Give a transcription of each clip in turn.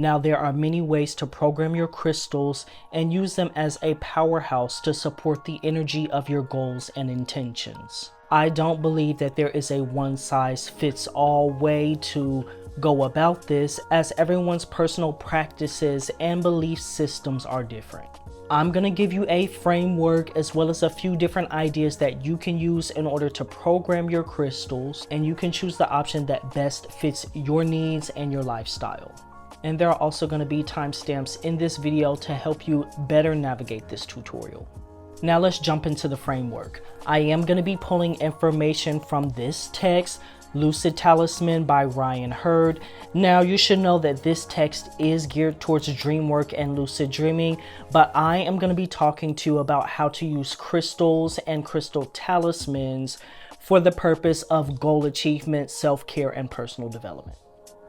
Now, there are many ways to program your crystals and use them as a powerhouse to support the energy of your goals and intentions. I don't believe that there is a one-size-fits-all way to go about this, as everyone's personal practices and belief systems are different. I'm going to give you a framework as well as a few different ideas that you can use in order to program your crystals, and you can choose the option that best fits your needs and your lifestyle. And there are also going to be timestamps in this video to help you better navigate this tutorial. Now let's jump into the framework. I am going to be pulling information from this text, Lucid Talisman by Ryan Hurd. Now you should know that this text is geared towards dream work and lucid dreaming, but I am going to be talking to you about how to use crystals and crystal talismans for the purpose of goal achievement, self-care, and personal development.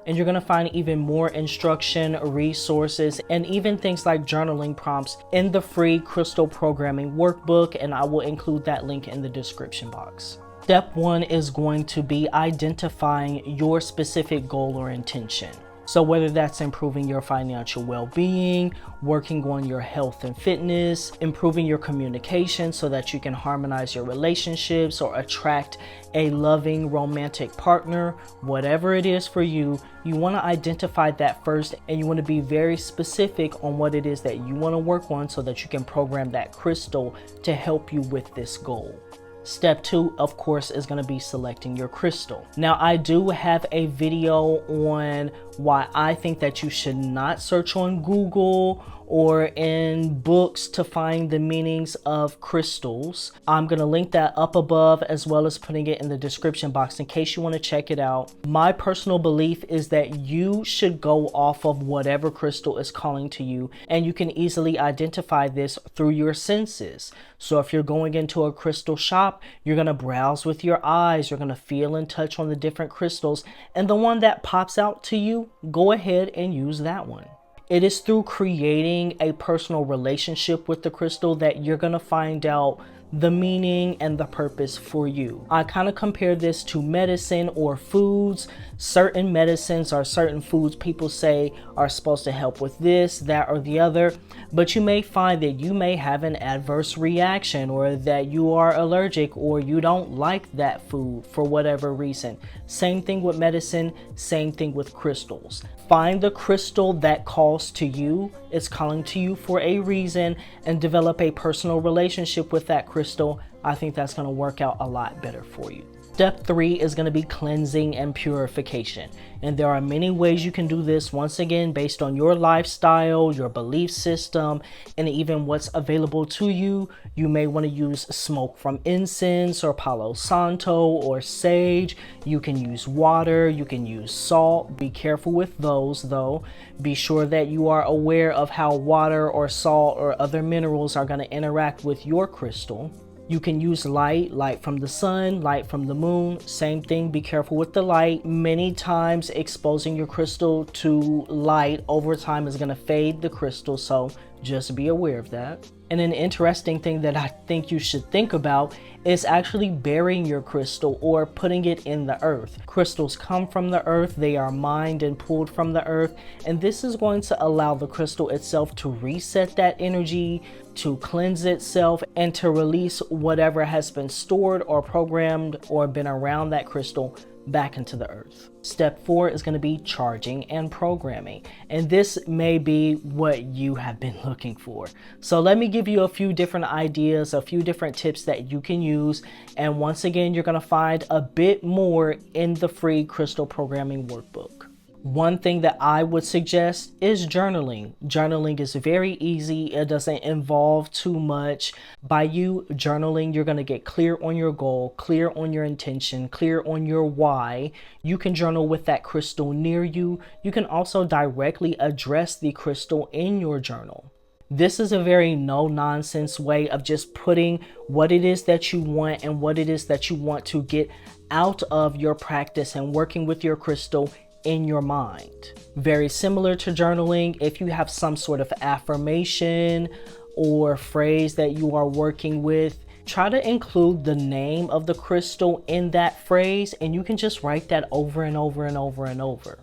And you're going to find even more instruction, resources, and even things like journaling prompts in the free crystal programming workbook, and I will include that link in the description box. Step 1 is going to be identifying your specific goal or intention. So whether that's improving your financial well-being, working on your health and fitness, improving your communication so that you can harmonize your relationships or attract a loving romantic partner, whatever it is for you, you want to identify that first, and you want to be very specific on what it is that you want to work on so that you can program that crystal to help you with this goal. Step 2, of course, is going to be selecting your crystal. Now, I do have a video on why I think that you should not search on Google or in books to find the meanings of crystals. I'm going to link that up above as well as putting it in the description box in case you want to check it out. My personal belief is that you should go off of whatever crystal is calling to you, and you can easily identify this through your senses. So if you're going into a crystal shop, you're going to browse with your eyes, you're going to feel and touch on the different crystals, and the one that pops out to you, go ahead and use that one. It is through creating a personal relationship with the crystal that you're going to find out the meaning and the purpose for you. I kind of compare this to medicine or foods. Certain medicines or certain foods people say are supposed to help with this, that, or the other, but you may find that you may have an adverse reaction, or that you are allergic, or you don't like that food for whatever reason. Same thing with medicine, same thing with crystals. Find the crystal that calls to you, it's calling to you for a reason, and develop a personal relationship with that crystal. I think that's going to work out a lot better for you. Step 3 is going to be cleansing and purification. And there are many ways you can do this, once again, based on your lifestyle, your belief system, and even what's available to you. You may want to use smoke from incense or Palo Santo or sage. You can use water, you can use salt. Be careful with those though. Be sure that you are aware of how water or salt or other minerals are going to interact with your crystal. You can use light from the sun, light from the moon, same thing. Be careful with the light. Many times exposing your crystal to light over time is going to fade the crystal, so just be aware of that. And an interesting thing that I think you should think about is actually burying your crystal or putting it in the earth. Crystals come from the earth, they are mined and pulled from the earth, and this is going to allow the crystal itself to reset that energy, to cleanse itself, and to release whatever has been stored or programmed or been around that crystal back into the earth. Step 4 is going to be charging and programming, and this may be what you have been looking for. So let me give you a few different ideas, a few different tips that you can use, and once again, you're going to find a bit more in the free crystal programming workbook. One thing that I would suggest is journaling. Journaling is very easy. It doesn't involve too much. By you journaling, you're going to get clear on your goal, clear on your intention, clear on your why. You can journal with that crystal near you. You can also directly address the crystal in your journal. This is a very no-nonsense way of just putting what it is that you want and what it is that you want to get out of your practice and working with your crystal in your mind. Very similar to journaling, if you have some sort of affirmation or phrase that you are working with, try to include the name of the crystal in that phrase, and you can just write that over and over and over and over.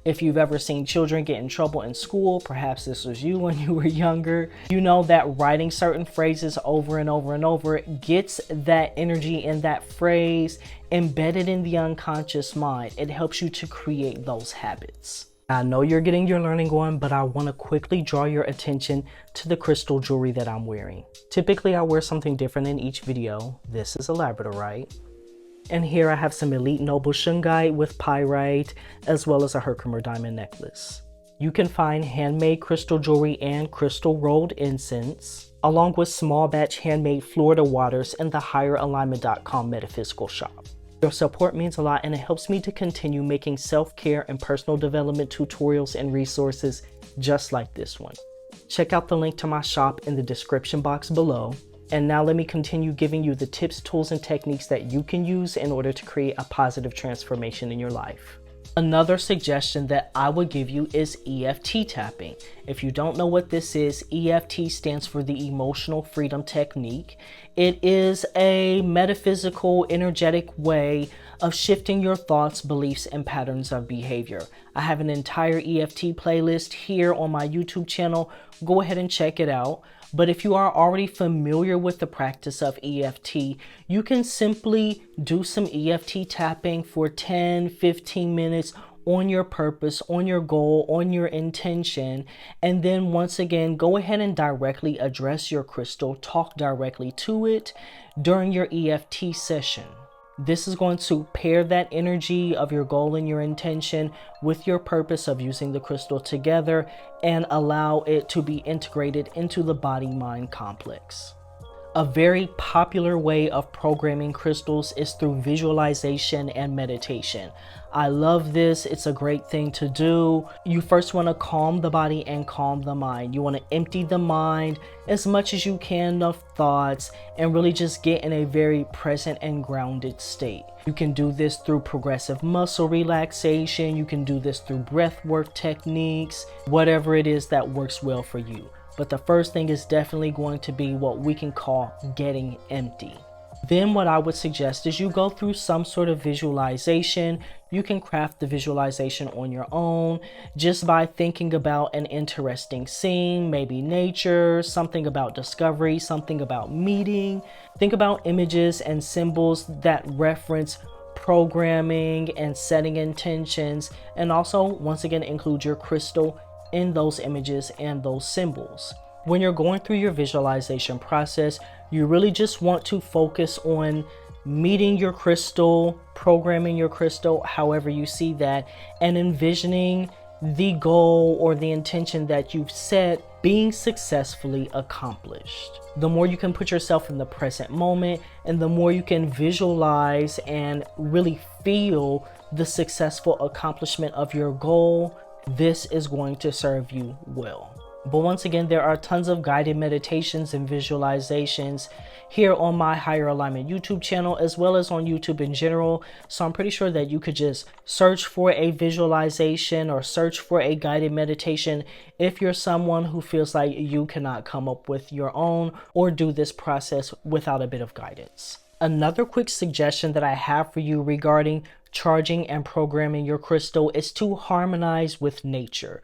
If you've ever seen children get in trouble in school, perhaps this was you when you were younger, you know that writing certain phrases over and over and over gets that energy in that phrase embedded in the unconscious mind. It helps you to create those habits. I know you're getting your learning on, but I want to quickly draw your attention to the crystal jewelry that I'm wearing. Typically, I wear something different in each video. This is a labradorite. And here I have some Elite Noble Shungite with pyrite, as well as a Herkimer diamond necklace. You can find handmade crystal jewelry and crystal rolled incense, along with small batch handmade Florida waters in the HIYERAlignment.com metaphysical shop. Your support means a lot, and it helps me to continue making self-care and personal development tutorials and resources just like this one. Check out the link to my shop in the description box below. And now let me continue giving you the tips, tools, and techniques that you can use in order to create a positive transformation in your life. Another suggestion that I would give you is EFT tapping. If you don't know what this is, EFT stands for the Emotional Freedom Technique. It is a metaphysical, energetic way of shifting your thoughts, beliefs, and patterns of behavior. I have an entire EFT playlist here on my YouTube channel. Go ahead and check it out. But if you are already familiar with the practice of EFT, you can simply do some EFT tapping for 10-15 minutes on your purpose, on your goal, on your intention. And then once again, go ahead and directly address your crystal, talk directly to it during your EFT session. This is going to pair that energy of your goal and your intention with your purpose of using the crystal together and allow it to be integrated into the body-mind complex. A very popular way of programming crystals is through visualization and meditation. I love this. It's a great thing to do. You first want to calm the body and calm the mind. You want to empty the mind as much as you can of thoughts and really just get in a very present and grounded state. You can do this through progressive muscle relaxation. You can do this through breath work techniques, whatever it is that works well for you. But the first thing is definitely going to be what we can call getting empty. Then what I would suggest is you go through some sort of visualization. You can craft the visualization on your own just by thinking about an interesting scene, maybe nature, something about discovery, something about meeting. Think about images and symbols that reference programming and setting intentions, and also once again include your crystal in those images and those symbols. When you're going through your visualization process, you really just want to focus on meeting your crystal, programming your crystal, however you see that, and envisioning the goal or the intention that you've set being successfully accomplished. The more you can put yourself in the present moment and the more you can visualize and really feel the successful accomplishment of your goal, this is going to serve you well. But once again, there are tons of guided meditations and visualizations here on my Higher Alignment YouTube channel, as well as on YouTube in general. So I'm pretty sure that you could just search for a visualization or search for a guided meditation if you're someone who feels like you cannot come up with your own or do this process without a bit of guidance. Another quick suggestion that I have for you regarding charging and programming your crystal is to harmonize with nature.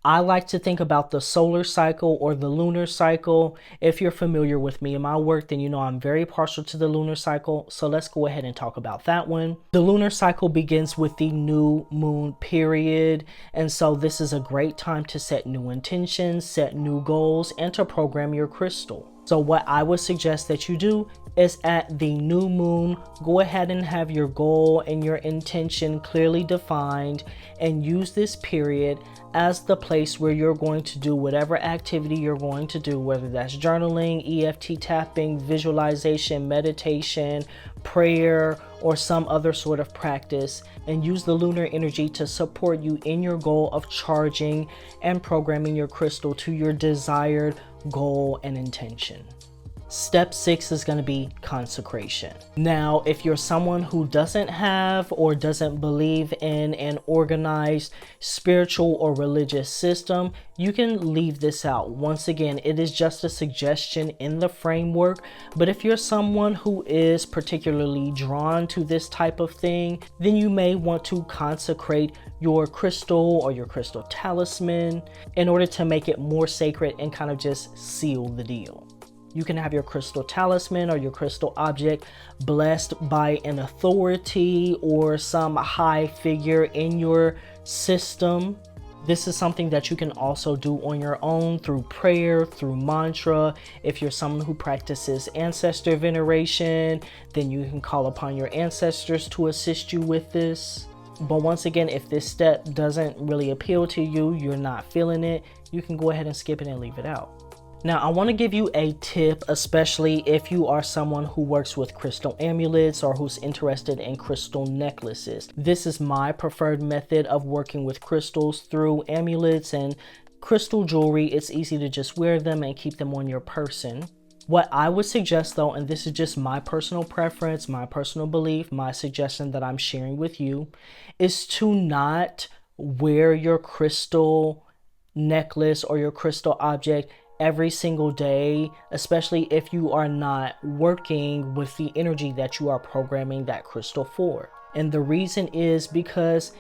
I like to think about the solar cycle or the lunar cycle. If you're familiar with me and my work, then you know I'm very partial to the lunar cycle. So let's go ahead and talk about that one. The lunar cycle begins with the new moon period. And so this is a great time to set new intentions, set new goals, and to program your crystal. So what I would suggest that you do is at the new moon, go ahead and have your goal and your intention clearly defined and use this period as the place where you're going to do whatever activity you're going to do, whether that's journaling, EFT tapping, visualization, meditation, prayer, or some other sort of practice, and use the lunar energy to support you in your goal of charging and programming your crystal to your desired goal and intention. Step 6 is going to be consecration. Now, if you're someone who doesn't have or doesn't believe in an organized spiritual or religious system, you can leave this out. Once again, it is just a suggestion in the framework, but if you're someone who is particularly drawn to this type of thing, then you may want to consecrate your crystal or your crystal talisman in order to make it more sacred and kind of just seal the deal. You can have your crystal talisman or your crystal object blessed by an authority or some high figure in your system. This is something that you can also do on your own through prayer, through mantra. If you're someone who practices ancestor veneration, then you can call upon your ancestors to assist you with this. But once again, if this step doesn't really appeal to you, you're not feeling it, you can go ahead and skip it and leave it out. Now, I want to give you a tip, especially if you are someone who works with crystal amulets or who's interested in crystal necklaces. This is my preferred method of working with crystals through amulets and crystal jewelry. It's easy to just wear them and keep them on your person. What I would suggest though, and this is just my personal preference, my personal belief, my suggestion that I'm sharing with you, is to not wear your crystal necklace or your crystal object every single day, especially if you are not working with the energy that you are programming that crystal for. And the reason is because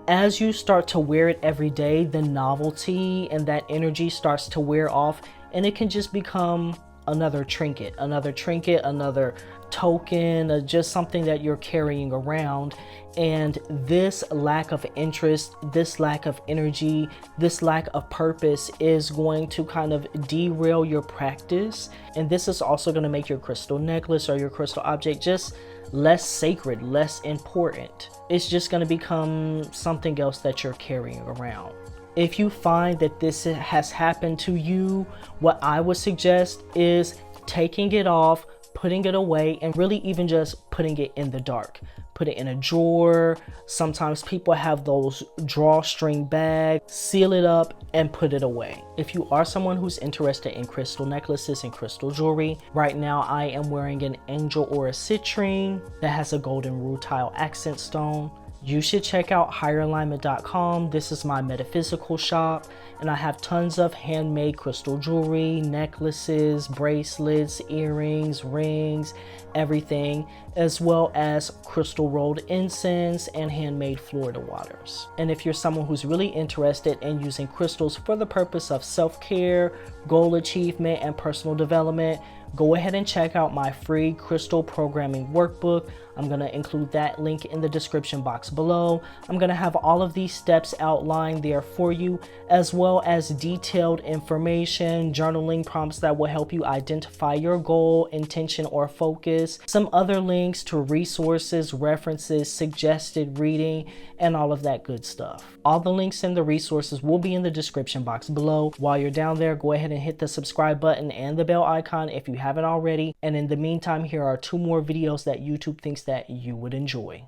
as you start to wear it every day, the novelty and that energy starts to wear off, and it can just become another trinket, another token, just something that you're carrying around. And this lack of interest, this lack of energy, this lack of purpose is going to kind of derail your practice. And this is also going to make your crystal necklace or your crystal object just less sacred, less important. It's just going to become something else that you're carrying around. If you find that this has happened to you, what I would suggest is taking it off, putting it away, and really even just putting it in the dark. Put it in a drawer. Sometimes people have those drawstring bags. Seal it up and put it away. If you are someone who's interested in crystal necklaces and crystal jewelry, right now I am wearing an angel or a citrine that has a golden rutile accent stone. You should check out HIYERAlignment.com. This is my metaphysical shop, and I have tons of handmade crystal jewelry, necklaces, bracelets, earrings, rings, everything, as well as crystal rolled incense and handmade Florida waters. And if you're someone who's really interested in using crystals for the purpose of self-care, goal achievement, and personal development, go ahead and check out my free crystal programming workbook. I'm going to include that link in the description box below. I'm going to have all of these steps outlined there for you, as well as detailed information, journaling prompts that will help you identify your goal, intention, or focus, some other links to resources, references, suggested reading, and all of that good stuff. All the links and the resources will be in the description box below. While you're down there, go ahead and hit the subscribe button and the bell icon if you haven't already. And in the meantime, here are 2 more videos that YouTube thinks that you would enjoy.